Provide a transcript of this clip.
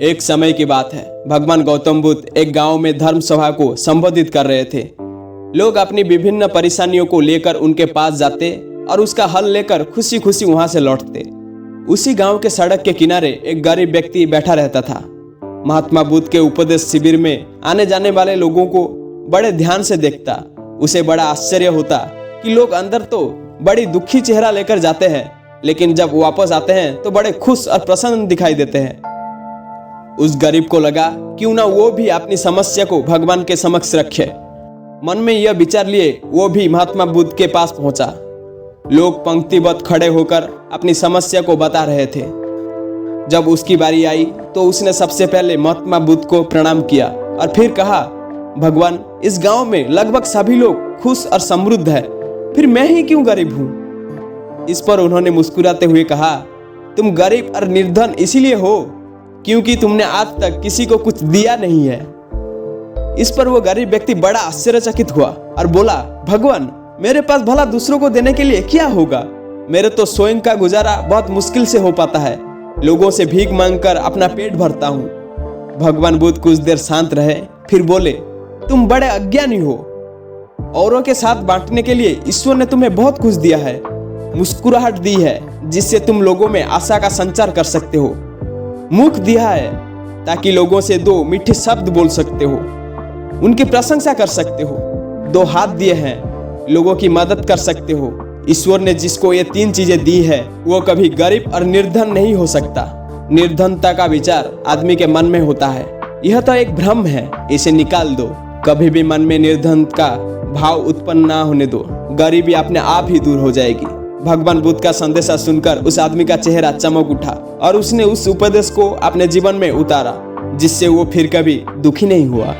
एक समय की बात है। भगवान गौतम बुद्ध एक गांव में धर्म सभा को संबोधित कर रहे थे। लोग अपनी विभिन्न परेशानियों को लेकर उनके पास जाते और उसका हल लेकर खुशी खुशी वहां से लौटते। उसी गांव के सड़क के किनारे एक गरीब व्यक्ति बैठा रहता था। महात्मा बुद्ध के उपदेश शिविर में आने जाने वाले लोगों को बड़े ध्यान से देखता। उसे बड़ा आश्चर्य होता कि लोग अंदर तो बड़ी दुखी चेहरा लेकर जाते हैं, लेकिन जब वापस आते हैं तो बड़े खुश और प्रसन्न दिखाई देते हैं। उस गरीब को लगा क्यों ना वो भी अपनी समस्या को भगवान के समक्ष रखे। मन में यह विचार लिए वो भी महात्मा बुद्ध के पास पहुंचा। लोग पंक्तिबद्ध खड़े होकर अपनी समस्या को बता रहे थे। जब उसकी बारी आई तो उसने सबसे पहले महात्मा बुद्ध को प्रणाम किया और फिर कहा, भगवान, इस गांव में लगभग सभी लोग खुश और समृद्ध है, फिर मैं ही क्यों गरीब हूं? इस पर उन्होंने मुस्कुराते हुए कहा, तुम गरीब और निर्धन इसीलिए हो क्योंकि तुमने आज तक किसी को कुछ दिया नहीं है। इस पर वो गरीब व्यक्ति बड़ा आश्चर्यचकित हुआ और बोला, भगवान, मेरे पास भला दूसरों को देने के लिए क्या होगा? मेरे तो स्वयं का गुजारा बहुत मुश्किल से हो पाता है। लोगों से भीख मांगकर अपना पेट भरता हूँ। भगवान बुद्ध कुछ देर शांत रहे, फिर बोले, तुम बड़े अज्ञानी हो। औरों के साथ बांटने के लिए ईश्वर ने तुम्हें बहुत कुछ दिया है। मुस्कुराहट दी है जिससे तुम लोगों में आशा का संचार कर सकते हो। मुख दिया है ताकि लोगों से दो मीठे शब्द बोल सकते हो, उनकी प्रशंसा कर सकते हो। दो हाथ दिए हैं, लोगों की मदद कर सकते हो। ईश्वर ने जिसको ये तीन चीजें दी है वो कभी गरीब और निर्धन नहीं हो सकता। निर्धनता का विचार आदमी के मन में होता है, यह तो एक भ्रम है, इसे निकाल दो। कभी भी मन में निर्धन का भाव उत्पन्न ना होने दो, गरीबी अपने आप ही दूर हो जाएगी। भगवान बुद्ध का संदेशा सुनकर उस आदमी का चेहरा चमक उठा और उसने उस उपदेश को अपने जीवन में उतारा, जिससे वो फिर कभी दुखी नहीं हुआ।